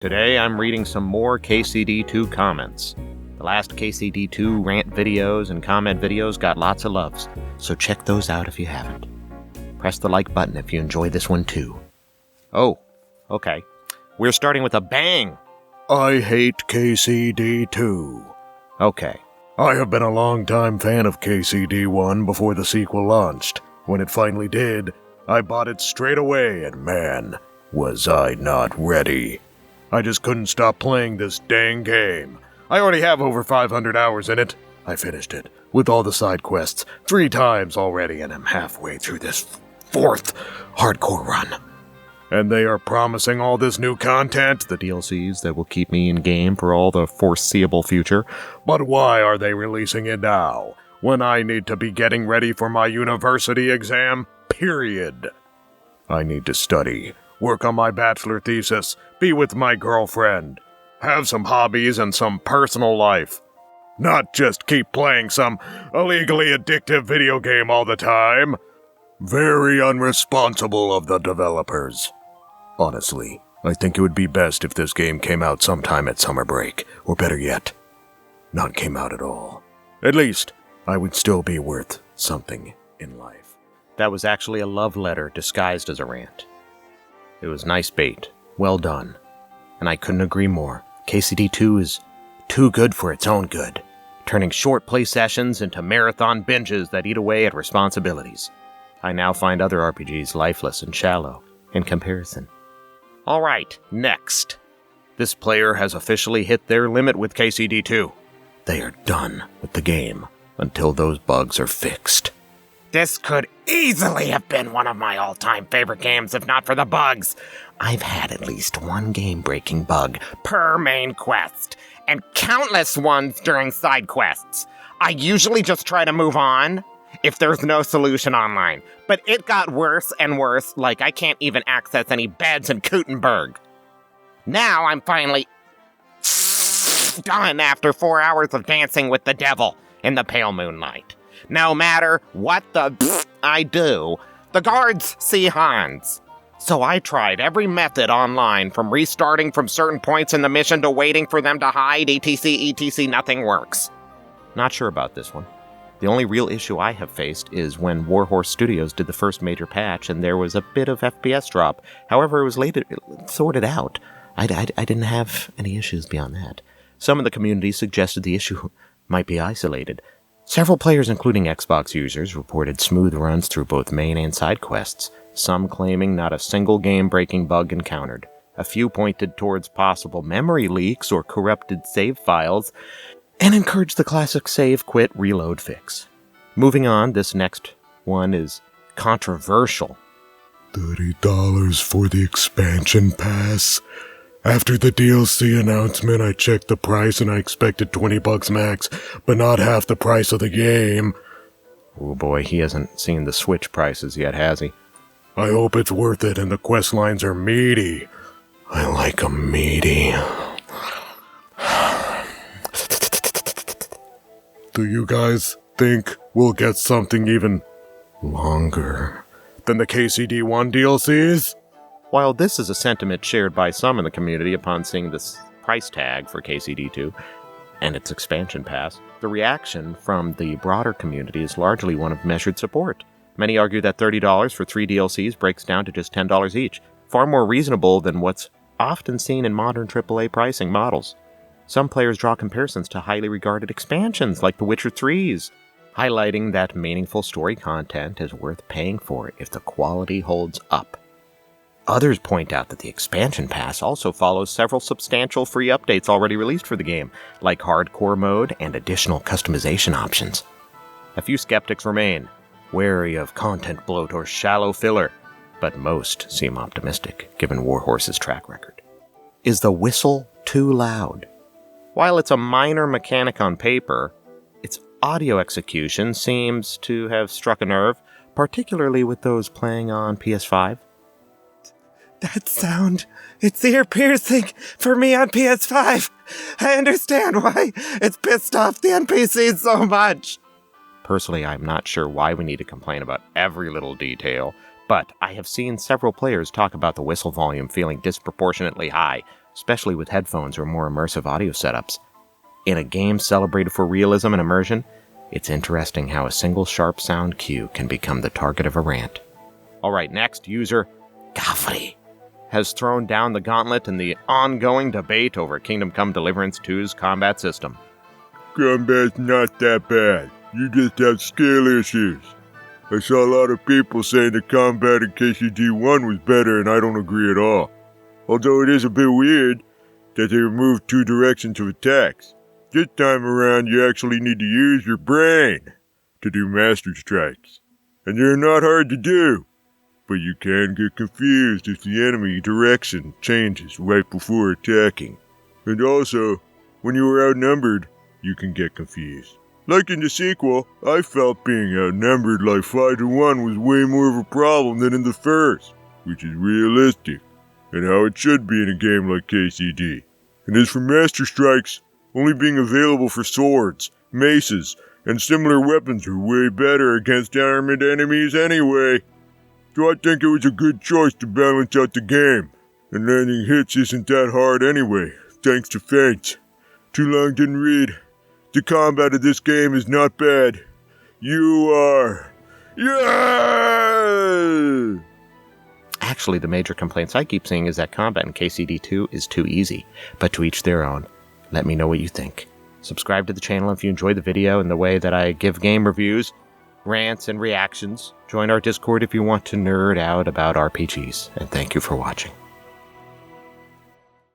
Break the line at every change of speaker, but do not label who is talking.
Today I'm reading some more KCD2 comments. The last KCD2 rant videos and comment videos got lots of loves, so check those out if you haven't. Press the like button if you enjoy this one too. Oh, okay. We're starting with a bang!
I hate KCD2.
Okay.
I have been a long-time fan of KCD1 before the sequel launched. When it finally did, I bought it straight away, and man, was I not ready. I just couldn't stop playing this dang game. I already have over 500 hours in it. I finished it, with all the side quests, 3 times already, and I'm halfway through this 4th hardcore run. And they are promising all this new content,
The DLCs that will keep me in game for all the foreseeable future.
but why are they releasing it now, when I need to be getting ready for my university exam, period? I need to study, work on my bachelor thesis, be with my girlfriend, have some hobbies and some personal life. Not just keep playing some illegally addictive video game all the time. Very unresponsible of the developers. Honestly, I think it would be best if this game came out sometime at summer break, or better yet, not came out at all. At least, I would still be worth something in life.
That was actually a love letter disguised as a rant. It was nice bait. Well done. And I couldn't agree more. KCD2 is too good for its own good, turning short play sessions into marathon binges that eat away at responsibilities. I now find other RPGs lifeless and shallow in comparison. Alright, next. This player has officially hit their limit with KCD2. They are done with the game until those bugs are fixed. This could easily have been one of my all-time favorite games if not for the bugs. I've had at least one game-breaking bug per main quest, and countless ones during side quests. I usually just try to move on if there's no solution online, but it got worse and worse, like I can't even access any beds in Kuttenberg. Now I'm finally done after 4 hours of dancing with the devil in the pale moonlight. No matter what I do, the guards see Hans. So I tried every method online, from restarting from certain points in the mission to waiting for them to hide, etc, nothing works. Not sure about this one. The only real issue I have faced is when Warhorse Studios did the first major patch and there was a bit of FPS drop. However, it was later sorted out. I didn't have any issues beyond that. Some of the community suggested the issue might be isolated. Several players, including Xbox users, reported smooth runs through both main and side quests, some claiming not a single game-breaking bug encountered. A few pointed towards possible memory leaks or corrupted save files, and encouraged the classic save, quit, reload fix. Moving on, this next one is controversial.
$30 for the expansion pass? After the DLC announcement, I checked the price and I expected $20 max, but not half the price of the game.
Oh boy, he hasn't seen the Switch prices yet, has he?
I hope it's worth it and the quest lines are meaty. I like 'em meaty. Do you guys think we'll get something even longer than the KCD1 DLCs?
While this is a sentiment shared by some in the community upon seeing this price tag for KCD2 and its expansion pass, the reaction from the broader community is largely one of measured support. Many argue that $30 for 3 DLCs breaks down to just $10 each, far more reasonable than what's often seen in modern AAA pricing models. Some players draw comparisons to highly regarded expansions like The Witcher 3's, highlighting that meaningful story content is worth paying for if the quality holds up. Others point out that the expansion pass also follows several substantial free updates already released for the game, like hardcore mode and additional customization options. A few skeptics remain, wary of content bloat or shallow filler, but most seem optimistic, given Warhorse's track record. Is the whistle too loud? While it's a minor mechanic on paper, its audio execution seems to have struck a nerve, particularly with those playing on PS5. That sound, it's ear-piercing for me on PS5. I understand why it's pissed off the NPCs so much. Personally, I'm not sure why we need to complain about every little detail, but I have seen several players talk about the whistle volume feeling disproportionately high, especially with headphones or more immersive audio setups. In a game celebrated for realism and immersion, it's interesting how a single sharp sound cue can become the target of a rant. Alright, next, user Gafri has thrown down the gauntlet in the ongoing debate over Kingdom Come Deliverance 2's combat system.
Combat's not that bad. You just have skill issues. I saw a lot of people saying the combat in KCD1 was better, and I don't agree at all. Although it is a bit weird that they removed 2 directions of attacks. This time around, you actually need to use your brain to do master strikes. And they're not hard to do. But you can get confused if the enemy direction changes right before attacking. And also, when you are outnumbered, you can get confused. Like in the sequel, I felt being outnumbered like 5-1 was way more of a problem than in the first, which is realistic, and how it should be in a game like KCD. And as for Master Strikes, only being available for swords, maces, and similar weapons are way better against armored enemies anyway. So I think it was a good choice to balance out the game, and landing hits isn't that hard anyway, thanks to feints. Too long didn't read. The combat of this game is not bad. You are... Yeah!
Actually, the major complaints I keep seeing is that combat in KCD2 is too easy, but to each their own. Let me know what you think. Subscribe to the channel if you enjoyed the video and the way that I give game reviews, rants, and reactions. Join our Discord if you want to nerd out about RPGs, and thank you for watching.